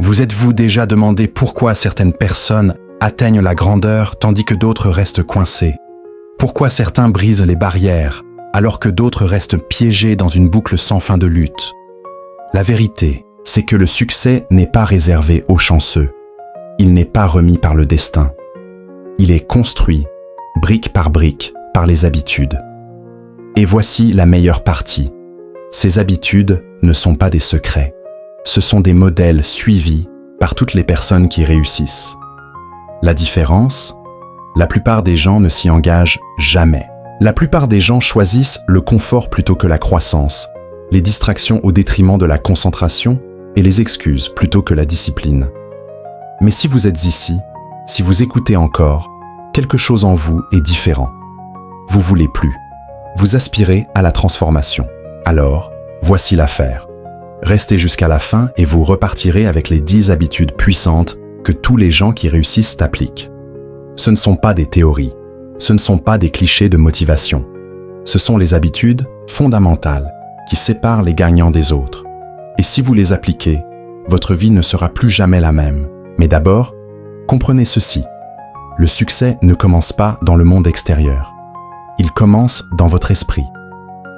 Vous êtes-vous déjà demandé pourquoi certaines personnes atteignent la grandeur tandis que d'autres restent coincés? Pourquoi certains brisent les barrières alors que d'autres restent piégés dans une boucle sans fin de lutte? La vérité, c'est que le succès n'est pas réservé aux chanceux. Il n'est pas remis par le destin. Il est construit, brique par brique, par les habitudes. Et voici la meilleure partie. Ces habitudes ne sont pas des secrets. Ce sont des modèles suivis par toutes les personnes qui réussissent. La différence, la plupart des gens ne s'y engagent jamais. La plupart des gens choisissent le confort plutôt que la croissance, les distractions au détriment de la concentration et les excuses plutôt que la discipline. Mais si vous êtes ici, si vous écoutez encore, quelque chose en vous est différent. Vous voulez plus. Vous aspirez à la transformation. Alors, voici l'affaire. Restez jusqu'à la fin et vous repartirez avec les 10 habitudes puissantes que tous les gens qui réussissent appliquent. Ce ne sont pas des théories, ce ne sont pas des clichés de motivation. Ce sont les habitudes fondamentales qui séparent les gagnants des autres. Et si vous les appliquez, votre vie ne sera plus jamais la même. Mais d'abord, comprenez ceci. Le succès ne commence pas dans le monde extérieur. Il commence dans votre esprit.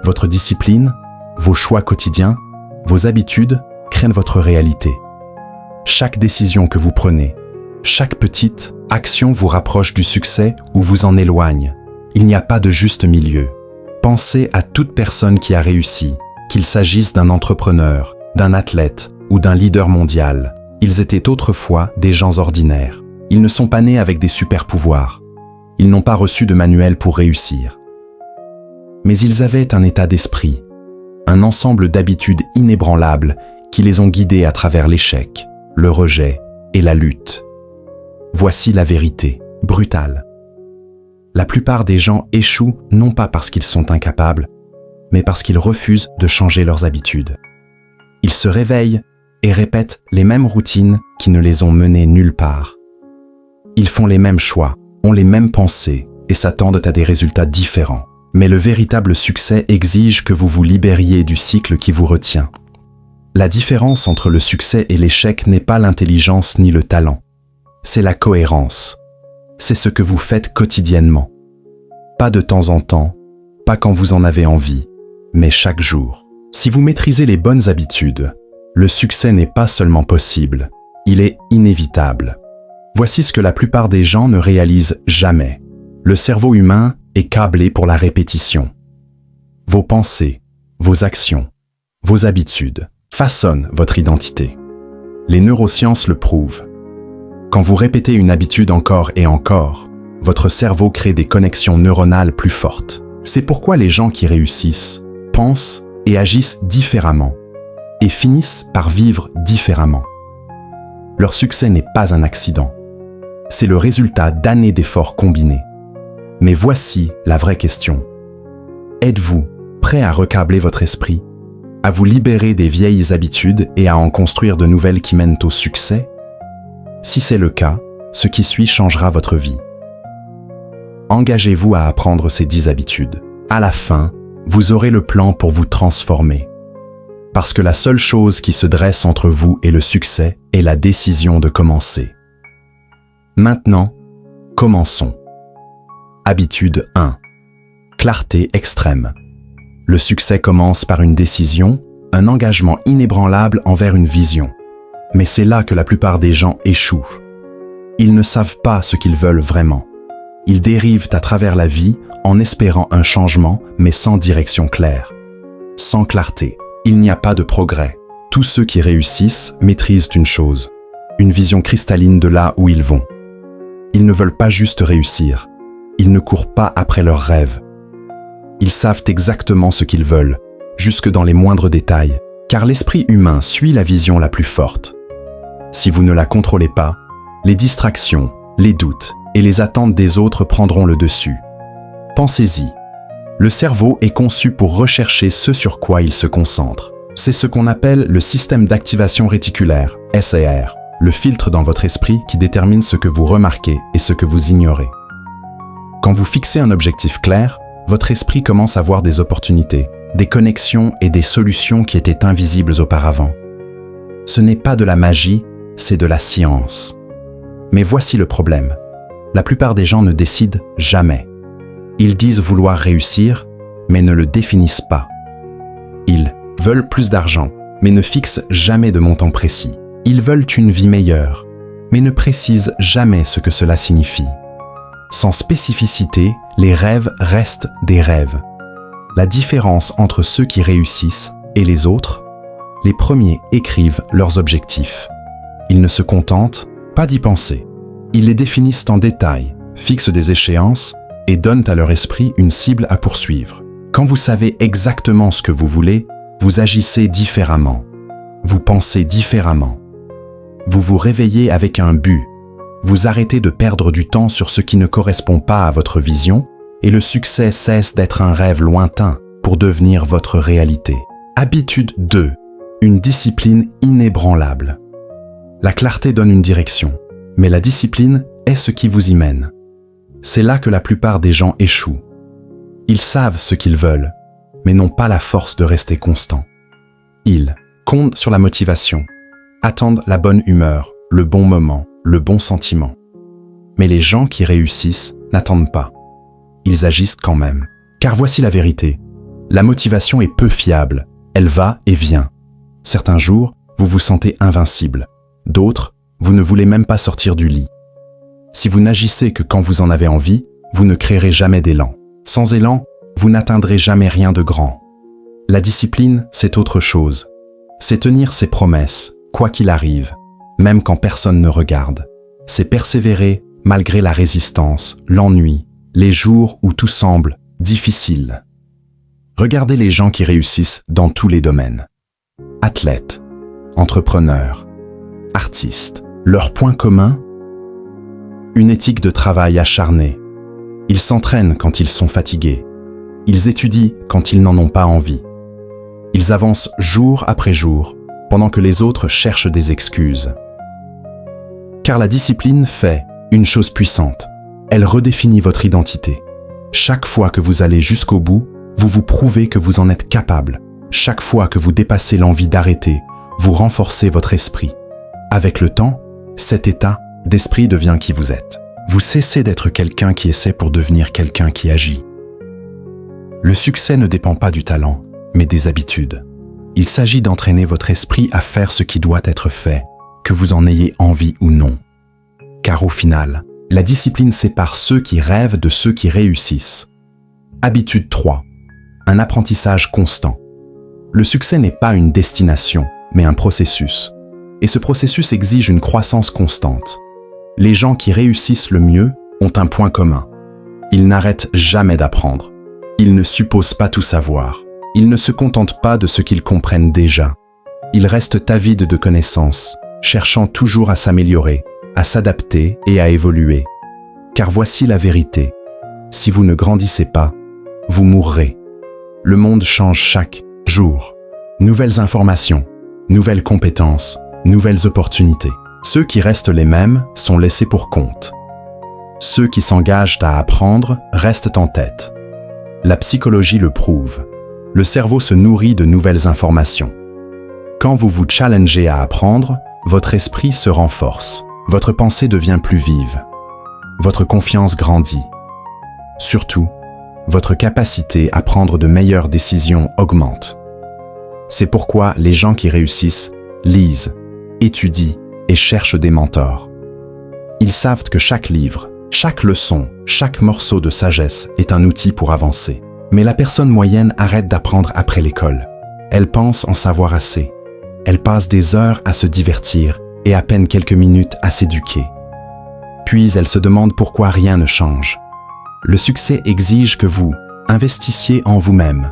Votre discipline, vos choix quotidiens, vos habitudes créent votre réalité. Chaque décision que vous prenez, chaque petite action vous rapproche du succès ou vous en éloigne. Il n'y a pas de juste milieu. Pensez à toute personne qui a réussi, qu'il s'agisse d'un entrepreneur, d'un athlète ou d'un leader mondial. Ils étaient autrefois des gens ordinaires. Ils ne sont pas nés avec des super-pouvoirs. Ils n'ont pas reçu de manuel pour réussir. Mais ils avaient un état d'esprit, un ensemble d'habitudes inébranlables qui les ont guidés à travers l'échec, le rejet et la lutte. Voici la vérité, brutale. La plupart des gens échouent non pas parce qu'ils sont incapables, mais parce qu'ils refusent de changer leurs habitudes. Ils se réveillent et répètent les mêmes routines qui ne les ont menés nulle part. Ils font les mêmes choix, ont les mêmes pensées et s'attendent à des résultats différents. Mais le véritable succès exige que vous vous libériez du cycle qui vous retient. La différence entre le succès et l'échec n'est pas l'intelligence ni le talent. C'est la cohérence. C'est ce que vous faites quotidiennement. Pas de temps en temps, pas quand vous en avez envie, mais chaque jour. Si vous maîtrisez les bonnes habitudes, le succès n'est pas seulement possible, il est inévitable. Voici ce que la plupart des gens ne réalisent jamais. Le cerveau humain est câblé pour la répétition. Vos pensées, vos actions, vos habitudes façonnent votre identité. Les neurosciences le prouvent. Quand vous répétez une habitude encore et encore, votre cerveau crée des connexions neuronales plus fortes. C'est pourquoi les gens qui réussissent pensent et agissent différemment et finissent par vivre différemment. Leur succès n'est pas un accident. C'est le résultat d'années d'efforts combinés. Mais voici la vraie question. Êtes-vous prêt à recâbler votre esprit, à vous libérer des vieilles habitudes et à en construire de nouvelles qui mènent au succès? Si c'est le cas, ce qui suit changera votre vie. Engagez-vous à apprendre ces 10 habitudes. À la fin, vous aurez le plan pour vous transformer. Parce que la seule chose qui se dresse entre vous et le succès est la décision de commencer. Maintenant, commençons. Habitude 1. Clarté extrême. Le succès commence par une décision, un engagement inébranlable envers une vision. Mais c'est là que la plupart des gens échouent. Ils ne savent pas ce qu'ils veulent vraiment. Ils dérivent à travers la vie en espérant un changement, mais sans direction claire. Sans clarté, il n'y a pas de progrès. Tous ceux qui réussissent maîtrisent une chose, une vision cristalline de là où ils vont. Ils ne veulent pas juste réussir. Ils ne courent pas après leurs rêves. Ils savent exactement ce qu'ils veulent, jusque dans les moindres détails, car l'esprit humain suit la vision la plus forte. Si vous ne la contrôlez pas, les distractions, les doutes et les attentes des autres prendront le dessus. Pensez-y. Le cerveau est conçu pour rechercher ce sur quoi il se concentre. C'est ce qu'on appelle le système d'activation réticulaire, SAR, le filtre dans votre esprit qui détermine ce que vous remarquez et ce que vous ignorez. Quand vous fixez un objectif clair, votre esprit commence à voir des opportunités, des connexions et des solutions qui étaient invisibles auparavant. Ce n'est pas de la magie, c'est de la science. Mais voici le problème. La plupart des gens ne décident jamais. Ils disent vouloir réussir, mais ne le définissent pas. Ils veulent plus d'argent, mais ne fixent jamais de montant précis. Ils veulent une vie meilleure, mais ne précisent jamais ce que cela signifie. Sans spécificité, les rêves restent des rêves. La différence entre ceux qui réussissent et les autres, les premiers écrivent leurs objectifs. Ils ne se contentent pas d'y penser. Ils les définissent en détail, fixent des échéances et donnent à leur esprit une cible à poursuivre. Quand vous savez exactement ce que vous voulez, vous agissez différemment. Vous pensez différemment. Vous vous réveillez avec un but. Vous arrêtez de perdre du temps sur ce qui ne correspond pas à votre vision et le succès cesse d'être un rêve lointain pour devenir votre réalité. Habitude 2. Une discipline inébranlable. La clarté donne une direction, mais la discipline est ce qui vous y mène. C'est là que la plupart des gens échouent. Ils savent ce qu'ils veulent, mais n'ont pas la force de rester constants. Ils comptent sur la motivation, attendent la bonne humeur, le bon moment, le bon sentiment. Mais les gens qui réussissent n'attendent pas. Ils agissent quand même. Car voici la vérité. La motivation est peu fiable. Elle va et vient. Certains jours, vous vous sentez invincible. D'autres, vous ne voulez même pas sortir du lit. Si vous n'agissez que quand vous en avez envie, vous ne créerez jamais d'élan. Sans élan, vous n'atteindrez jamais rien de grand. La discipline, c'est autre chose. C'est tenir ses promesses, quoi qu'il arrive, même quand personne ne regarde. C'est persévérer malgré la résistance, l'ennui, les jours où tout semble difficile. Regardez les gens qui réussissent dans tous les domaines. Athlètes, entrepreneurs, artistes. Leur point commun ? Une éthique de travail acharnée. Ils s'entraînent quand ils sont fatigués. Ils étudient quand ils n'en ont pas envie. Ils avancent jour après jour, pendant que les autres cherchent des excuses. Car la discipline fait une chose puissante. Elle redéfinit votre identité. Chaque fois que vous allez jusqu'au bout, vous vous prouvez que vous en êtes capable. Chaque fois que vous dépassez l'envie d'arrêter, vous renforcez votre esprit. Avec le temps, cet état d'esprit devient qui vous êtes. Vous cessez d'être quelqu'un qui essaie pour devenir quelqu'un qui agit. Le succès ne dépend pas du talent, mais des habitudes. Il s'agit d'entraîner votre esprit à faire ce qui doit être fait, que vous en ayez envie ou non. Car au final, la discipline sépare ceux qui rêvent de ceux qui réussissent. Habitude 3. Un apprentissage constant. Le succès n'est pas une destination, mais un processus. Et ce processus exige une croissance constante. Les gens qui réussissent le mieux ont un point commun. Ils n'arrêtent jamais d'apprendre. Ils ne supposent pas tout savoir. Ils ne se contentent pas de ce qu'ils comprennent déjà. Ils restent avides de connaissances, cherchant toujours à s'améliorer, à s'adapter et à évoluer. Car voici la vérité. Si vous ne grandissez pas, vous mourrez. Le monde change chaque jour. Nouvelles informations, nouvelles compétences, nouvelles opportunités. Ceux qui restent les mêmes sont laissés pour compte. Ceux qui s'engagent à apprendre restent en tête. La psychologie le prouve. Le cerveau se nourrit de nouvelles informations. Quand vous vous challengez à apprendre, votre esprit se renforce. Votre pensée devient plus vive. Votre confiance grandit. Surtout, votre capacité à prendre de meilleures décisions augmente. C'est pourquoi les gens qui réussissent lisent, étudient et cherchent des mentors. Ils savent que chaque livre, chaque leçon, chaque morceau de sagesse est un outil pour avancer. Mais la personne moyenne arrête d'apprendre après l'école. Elle pense en savoir assez. Elle passe des heures à se divertir et à peine quelques minutes à s'éduquer. Puis elle se demande pourquoi rien ne change. Le succès exige que vous investissiez en vous-même,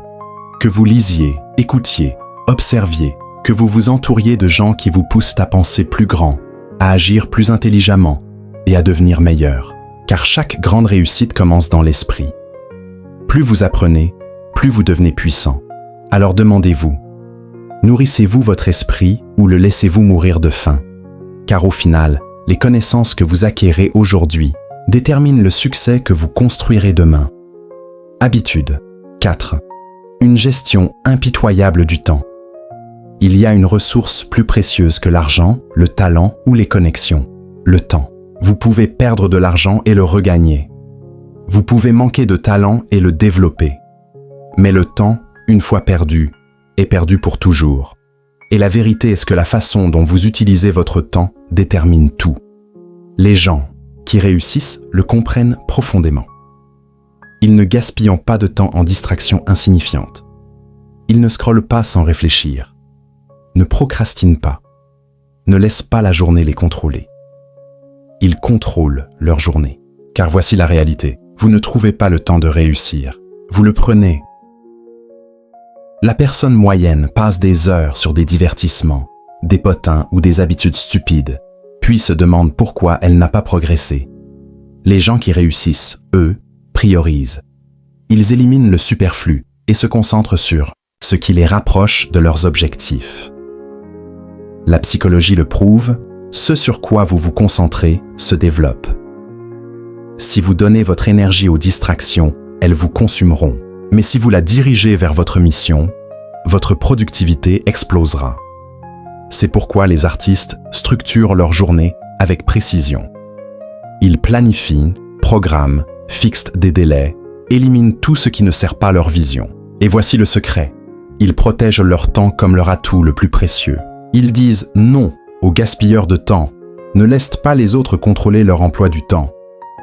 que vous lisiez, écoutiez, observiez, que vous vous entouriez de gens qui vous poussent à penser plus grand, à agir plus intelligemment et à devenir meilleur. Car chaque grande réussite commence dans l'esprit. Plus vous apprenez, plus vous devenez puissant. Alors demandez-vous, nourrissez-vous votre esprit ou le laissez-vous mourir de faim? Car au final, les connaissances que vous acquérez aujourd'hui déterminent le succès que vous construirez demain. Habitude 4. Une gestion impitoyable du temps. Il y a une ressource plus précieuse que l'argent, le talent ou les connexions, le temps. Vous pouvez perdre de l'argent et le regagner. Vous pouvez manquer de talent et le développer. Mais le temps, une fois perdu, est perdu pour toujours. Et la vérité est que la façon dont vous utilisez votre temps détermine tout. Les gens qui réussissent le comprennent profondément. Ils ne gaspillent pas de temps en distractions insignifiantes. Ils ne scrollent pas sans réfléchir. Ne procrastinent pas. Ne laissent pas la journée les contrôler. Ils contrôlent leur journée. Car voici la réalité. Vous ne trouvez pas le temps de réussir. Vous le prenez. La personne moyenne passe des heures sur des divertissements, des potins ou des habitudes stupides, puis se demande pourquoi elle n'a pas progressé. Les gens qui réussissent, eux, priorisent. Ils éliminent le superflu et se concentrent sur ce qui les rapproche de leurs objectifs. La psychologie le prouve, ce sur quoi vous vous concentrez se développe. Si vous donnez votre énergie aux distractions, elles vous consumeront. Mais si vous la dirigez vers votre mission, votre productivité explosera. C'est pourquoi les artistes structurent leur journée avec précision. Ils planifient, programment, fixent des délais, éliminent tout ce qui ne sert pas leur vision. Et voici le secret. Ils protègent leur temps comme leur atout le plus précieux. Ils disent non aux gaspilleurs de temps, ne laissent pas les autres contrôler leur emploi du temps.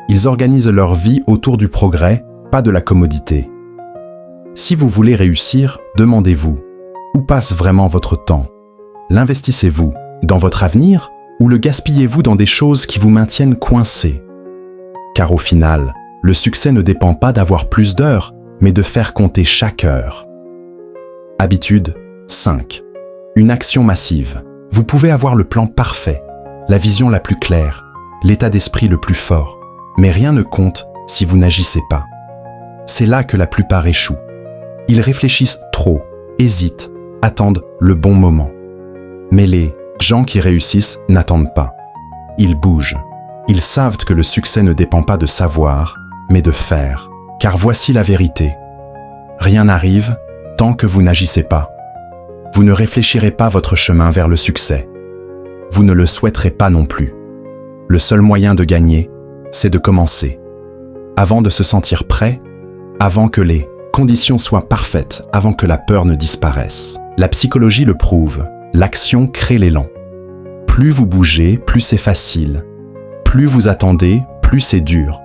Ils organisent leur vie autour du progrès, pas de la commodité. Si vous voulez réussir, demandez-vous, où passe vraiment votre temps? L'investissez-vous dans votre avenir ou le gaspillez-vous dans des choses qui vous maintiennent coincés? Car au final, le succès ne dépend pas d'avoir plus d'heures, mais de faire compter chaque heure. Habitude 5. Une action massive. Vous pouvez avoir le plan parfait, la vision la plus claire, l'état d'esprit le plus fort, mais rien ne compte si vous n'agissez pas. C'est là que la plupart échouent. Ils réfléchissent trop, hésitent, attendent le bon moment. Mais les gens qui réussissent n'attendent pas. Ils bougent. Ils savent que le succès ne dépend pas de savoir, mais de faire. Car voici la vérité. Rien n'arrive tant que vous n'agissez pas. Vous ne réfléchirez pas votre chemin vers le succès. Vous ne le souhaiterez pas non plus. Le seul moyen de gagner, c'est de commencer. Avant de se sentir prêt, avant que les conditions soient parfaites, avant que la peur ne disparaisse. La psychologie le prouve, l'action crée l'élan. Plus vous bougez, plus c'est facile. Plus vous attendez, plus c'est dur.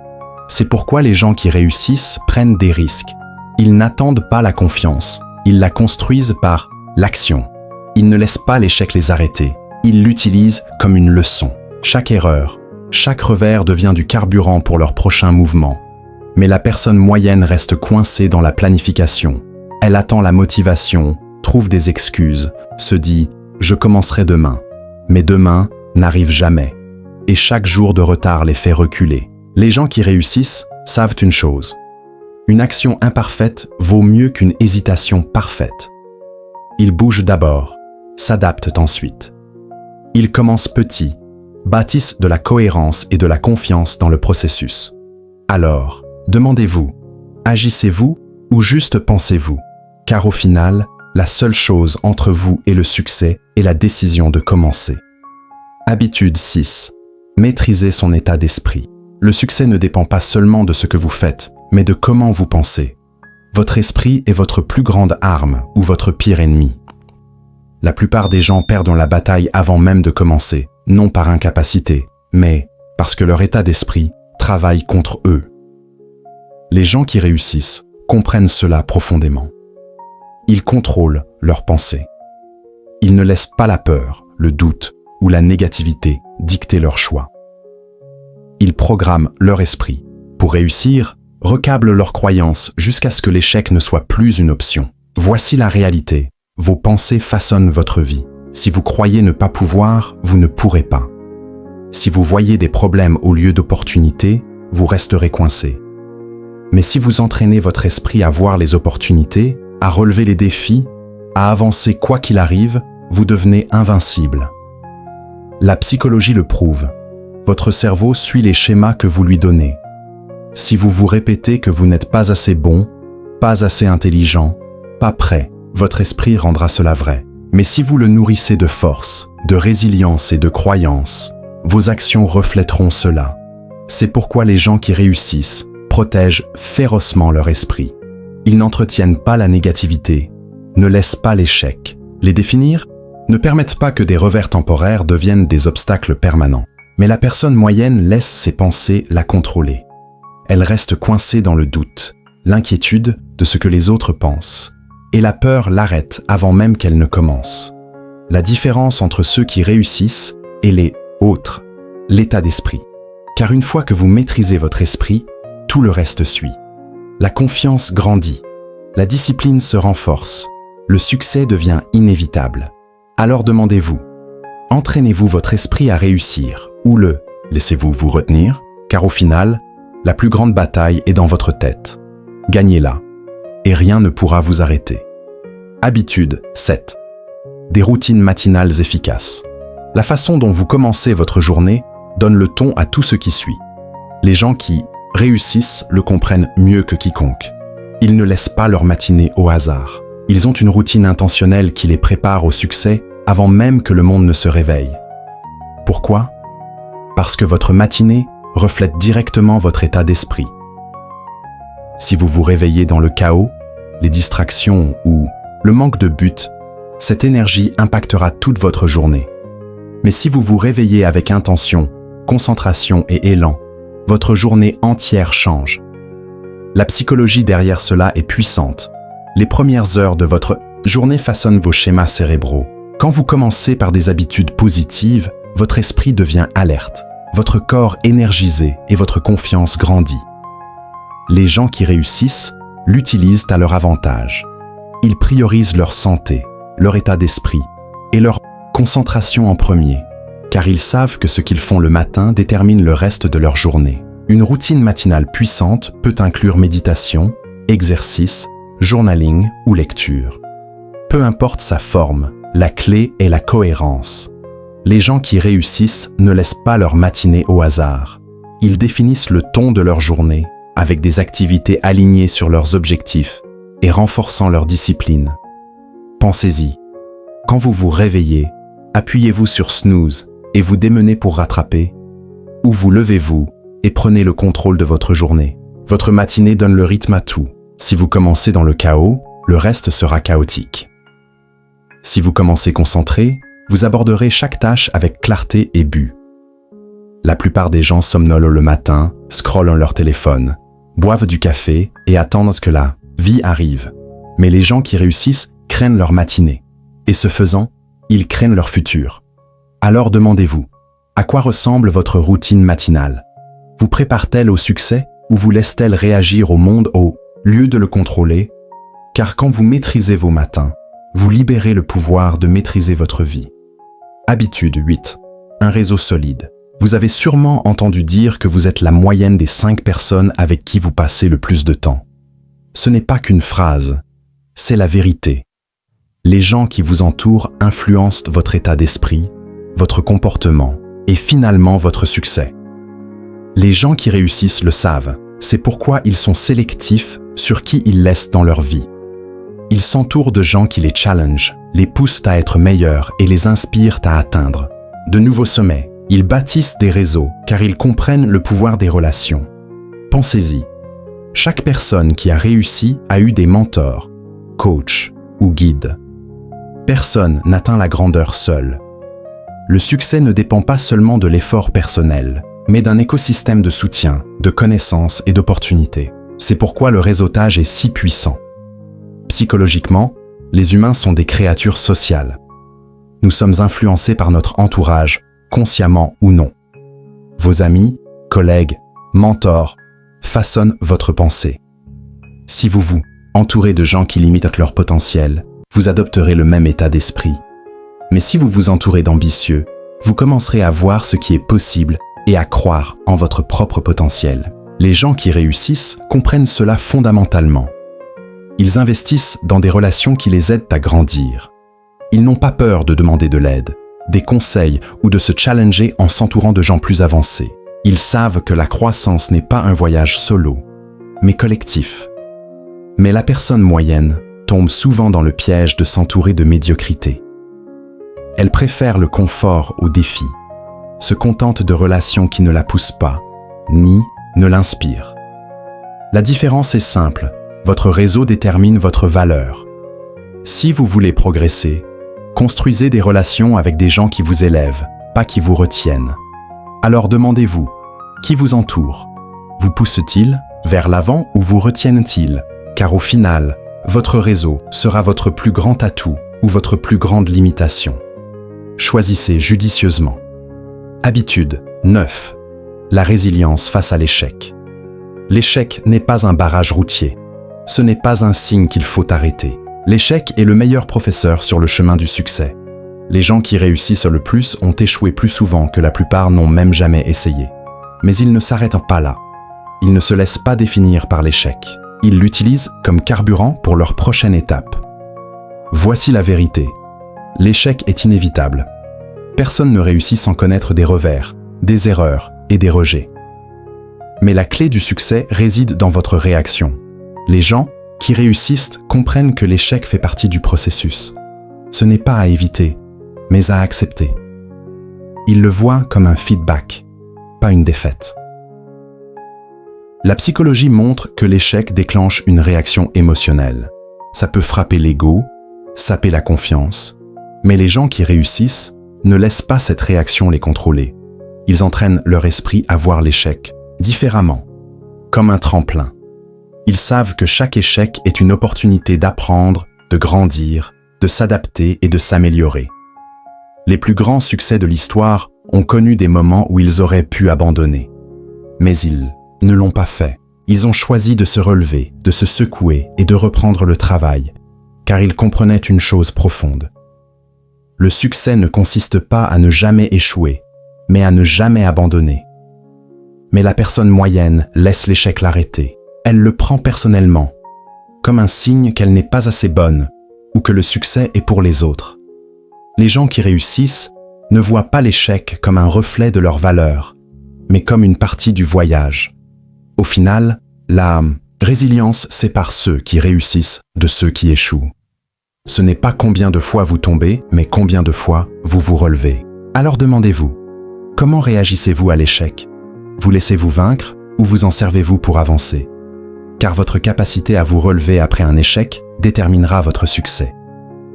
C'est pourquoi les gens qui réussissent prennent des risques. Ils n'attendent pas la confiance, ils la construisent par l'action. Ils ne laissent pas l'échec les arrêter, ils l'utilisent comme une leçon. Chaque erreur, chaque revers devient du carburant pour leur prochain mouvement. Mais la personne moyenne reste coincée dans la planification. Elle attend la motivation, trouve des excuses, se dit « je commencerai demain ». Mais demain n'arrive jamais. Et chaque jour de retard les fait reculer. Les gens qui réussissent savent une chose. Une action imparfaite vaut mieux qu'une hésitation parfaite. Ils bougent d'abord, s'adaptent ensuite. Ils commencent petits, bâtissent de la cohérence et de la confiance dans le processus. Alors, demandez-vous, agissez-vous ou juste pensez-vous? Car au final, la seule chose entre vous et le succès est la décision de commencer. Habitude 6. Maîtriser son état d'esprit. Le succès ne dépend pas seulement de ce que vous faites, mais de comment vous pensez. Votre esprit est votre plus grande arme ou votre pire ennemi. La plupart des gens perdent la bataille avant même de commencer, non par incapacité, mais parce que leur état d'esprit travaille contre eux. Les gens qui réussissent comprennent cela profondément. Ils contrôlent leurs pensées. Ils ne laissent pas la peur, le doute ou la négativité dicter leurs choix. Ils programment leur esprit. Pour réussir, recablent leurs croyances jusqu'à ce que l'échec ne soit plus une option. Voici la réalité. Vos pensées façonnent votre vie. Si vous croyez ne pas pouvoir, vous ne pourrez pas. Si vous voyez des problèmes au lieu d'opportunités, vous resterez coincé. Mais si vous entraînez votre esprit à voir les opportunités, à relever les défis, à avancer quoi qu'il arrive, vous devenez invincible. La psychologie le prouve. Votre cerveau suit les schémas que vous lui donnez. Si vous vous répétez que vous n'êtes pas assez bon, pas assez intelligent, pas prêt, votre esprit rendra cela vrai. Mais si vous le nourrissez de force, de résilience et de croyance, vos actions reflèteront cela. C'est pourquoi les gens qui réussissent protègent férocement leur esprit. Ils n'entretiennent pas la négativité, ne laissent pas l'échec. Les définir ne permettent pas que des revers temporaires deviennent des obstacles permanents. Mais la personne moyenne laisse ses pensées la contrôler. Elle reste coincée dans le doute, l'inquiétude de ce que les autres pensent, et la peur l'arrête avant même qu'elle ne commence. La différence entre ceux qui réussissent et les autres, l'état d'esprit. Car une fois que vous maîtrisez votre esprit, tout le reste suit. La confiance grandit, la discipline se renforce, le succès devient inévitable. Alors demandez-vous, entraînez-vous votre esprit à réussir ou le laissez-vous vous retenir? Car au final, la plus grande bataille est dans votre tête. Gagnez-la, et rien ne pourra vous arrêter. Habitude 7. Des routines matinales efficaces. La façon dont vous commencez votre journée donne le ton à tout ce qui suit. Les gens qui réussissent le comprennent mieux que quiconque. Ils ne laissent pas leur matinée au hasard. Ils ont une routine intentionnelle qui les prépare au succès avant même que le monde ne se réveille. Pourquoi? Parce que votre matinée reflète directement votre état d'esprit. Si vous vous réveillez dans le chaos, les distractions ou le manque de but, cette énergie impactera toute votre journée. Mais si vous vous réveillez avec intention, concentration et élan, votre journée entière change. La psychologie derrière cela est puissante. Les premières heures de votre journée façonnent vos schémas cérébraux. Quand vous commencez par des habitudes positives, votre esprit devient alerte, votre corps énergisé et votre confiance grandit. Les gens qui réussissent l'utilisent à leur avantage. Ils priorisent leur santé, leur état d'esprit et leur concentration en premier, car ils savent que ce qu'ils font le matin détermine le reste de leur journée. Une routine matinale puissante peut inclure méditation, exercice, journaling ou lecture. Peu importe sa forme, la clé est la cohérence. Les gens qui réussissent ne laissent pas leur matinée au hasard. Ils définissent le ton de leur journée avec des activités alignées sur leurs objectifs et renforçant leur discipline. Pensez-y. Quand vous vous réveillez, appuyez-vous sur snooze et vous démenez pour rattraper, ou vous levez-vous et prenez le contrôle de votre journée. Votre matinée donne le rythme à tout. Si vous commencez dans le chaos, le reste sera chaotique. Si vous commencez concentré, vous aborderez chaque tâche avec clarté et but. La plupart des gens somnolent le matin, scrollent leur téléphone, boivent du café et attendent que la vie arrive. Mais les gens qui réussissent craignent leur matinée. Et ce faisant, ils craignent leur futur. Alors demandez-vous, à quoi ressemble votre routine matinale? Vous prépare-t-elle au succès ou vous laisse-t-elle réagir au monde au lieu de le contrôler? Car quand vous maîtrisez vos matins, vous libérez le pouvoir de maîtriser votre vie. Habitude 8. Un réseau solide. Vous avez sûrement entendu dire que vous êtes la moyenne des 5 personnes avec qui vous passez le plus de temps. Ce n'est pas qu'une phrase, c'est la vérité. Les gens qui vous entourent influencent votre état d'esprit, votre comportement et finalement votre succès. Les gens qui réussissent le savent, c'est pourquoi ils sont sélectifs sur qui ils laissent dans leur vie. Ils s'entourent de gens qui les challengent, les poussent à être meilleurs et les inspirent à atteindre de nouveaux sommets. Ils bâtissent des réseaux car ils comprennent le pouvoir des relations. Pensez-y, chaque personne qui a réussi a eu des mentors, coachs ou guides. Personne n'atteint la grandeur seul. Le succès ne dépend pas seulement de l'effort personnel, mais d'un écosystème de soutien, de connaissances et d'opportunités. C'est pourquoi le réseautage est si puissant. Psychologiquement, les humains sont des créatures sociales. Nous sommes influencés par notre entourage, consciemment ou non. Vos amis, collègues, mentors façonnent votre pensée. Si vous vous entourez de gens qui limitent leur potentiel, vous adopterez le même état d'esprit. Mais si vous vous entourez d'ambitieux, vous commencerez à voir ce qui est possible et à croire en votre propre potentiel. Les gens qui réussissent comprennent cela fondamentalement. Ils investissent dans des relations qui les aident à grandir. Ils n'ont pas peur de demander de l'aide, des conseils ou de se challenger en s'entourant de gens plus avancés. Ils savent que la croissance n'est pas un voyage solo, mais collectif. Mais la personne moyenne tombe souvent dans le piège de s'entourer de médiocrité. Elle préfère le confort au défi, se contente de relations qui ne la poussent pas, ni ne l'inspirent. La différence est simple, votre réseau détermine votre valeur. Si vous voulez progresser, construisez des relations avec des gens qui vous élèvent, pas qui vous retiennent. Alors demandez-vous, qui vous entoure? Vous pousse-t-il vers l'avant ou vous retiennent-ils? Car au final, votre réseau sera votre plus grand atout ou votre plus grande limitation. Choisissez judicieusement. Habitude 9. La résilience face à l'échec. L'échec n'est pas un barrage routier. Ce n'est pas un signe qu'il faut arrêter. L'échec est le meilleur professeur sur le chemin du succès. Les gens qui réussissent le plus ont échoué plus souvent que la plupart n'ont même jamais essayé. Mais ils ne s'arrêtent pas là. Ils ne se laissent pas définir par l'échec. Ils l'utilisent comme carburant pour leur prochaine étape. Voici la vérité. L'échec est inévitable. Personne ne réussit sans connaître des revers, des erreurs et des rejets. Mais la clé du succès réside dans votre réaction. Les gens qui réussissent comprennent que l'échec fait partie du processus. Ce n'est pas à éviter, mais à accepter. Ils le voient comme un feedback, pas une défaite. La psychologie montre que l'échec déclenche une réaction émotionnelle. Ça peut frapper l'ego, saper la confiance, mais les gens qui réussissent ne laissent pas cette réaction les contrôler. Ils entraînent leur esprit à voir l'échec différemment, comme un tremplin. Ils savent que chaque échec est une opportunité d'apprendre, de grandir, de s'adapter et de s'améliorer. Les plus grands succès de l'histoire ont connu des moments où ils auraient pu abandonner. Mais ils ne l'ont pas fait. Ils ont choisi de se relever, de se secouer et de reprendre le travail, car ils comprenaient une chose profonde. Le succès ne consiste pas à ne jamais échouer, mais à ne jamais abandonner. Mais la personne moyenne laisse l'échec l'arrêter. Elle le prend personnellement, comme un signe qu'elle n'est pas assez bonne ou que le succès est pour les autres. Les gens qui réussissent ne voient pas l'échec comme un reflet de leur valeur, mais comme une partie du voyage. Au final, la résilience sépare ceux qui réussissent de ceux qui échouent. Ce n'est pas combien de fois vous tombez, mais combien de fois vous vous relevez. Alors demandez-vous, comment réagissez-vous à l'échec? Vous laissez-vous vaincre ou vous en servez-vous pour avancer? Car votre capacité à vous relever après un échec déterminera votre succès.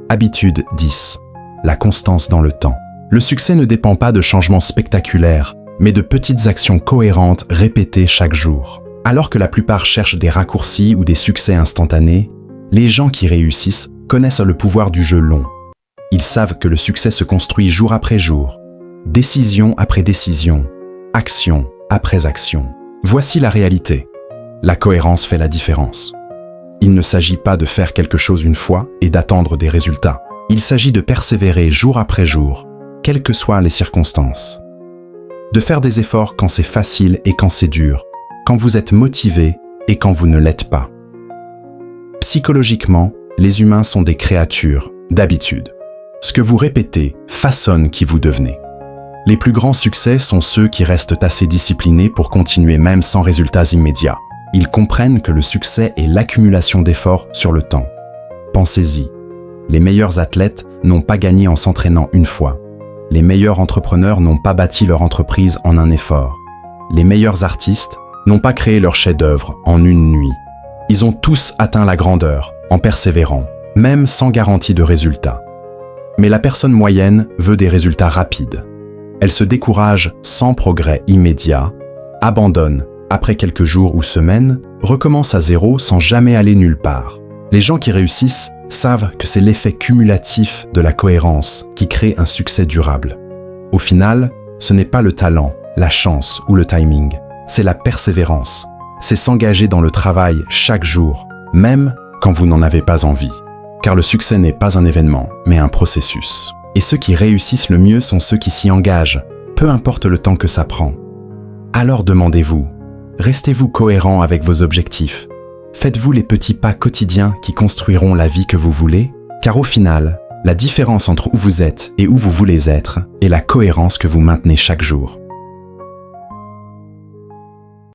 Habitude 10. La constance dans le temps. Le succès ne dépend pas de changements spectaculaires, mais de petites actions cohérentes répétées chaque jour. Alors que la plupart cherchent des raccourcis ou des succès instantanés, les gens qui réussissent connaissent le pouvoir du jeu long. Ils savent que le succès se construit jour après jour, décision après décision, action après action. Voici la réalité. La cohérence fait la différence. Il ne s'agit pas de faire quelque chose une fois et d'attendre des résultats. Il s'agit de persévérer jour après jour, quelles que soient les circonstances. De faire des efforts quand c'est facile et quand c'est dur, quand vous êtes motivé et quand vous ne l'êtes pas. Psychologiquement, les humains sont des créatures d'habitude. Ce que vous répétez façonne qui vous devenez. Les plus grands succès sont ceux qui restent assez disciplinés pour continuer même sans résultats immédiats. Ils comprennent que le succès est l'accumulation d'efforts sur le temps. Pensez-y. Les meilleurs athlètes n'ont pas gagné en s'entraînant une fois. Les meilleurs entrepreneurs n'ont pas bâti leur entreprise en un effort. Les meilleurs artistes n'ont pas créé leur chef-d'œuvre en une nuit. Ils ont tous atteint la grandeur en persévérant, même sans garantie de résultat. Mais la personne moyenne veut des résultats rapides. Elle se décourage sans progrès immédiat, abandonne après quelques jours ou semaines, recommence à zéro sans jamais aller nulle part. Les gens qui réussissent savent que c'est l'effet cumulatif de la cohérence qui crée un succès durable. Au final, ce n'est pas le talent, la chance ou le timing, c'est la persévérance. C'est s'engager dans le travail chaque jour, même quand vous n'en avez pas envie. Car le succès n'est pas un événement, mais un processus. Et ceux qui réussissent le mieux sont ceux qui s'y engagent, peu importe le temps que ça prend. Alors demandez-vous, restez-vous cohérent avec vos objectifs? Faites-vous les petits pas quotidiens qui construiront la vie que vous voulez? Car au final, la différence entre où vous êtes et où vous voulez être est la cohérence que vous maintenez chaque jour.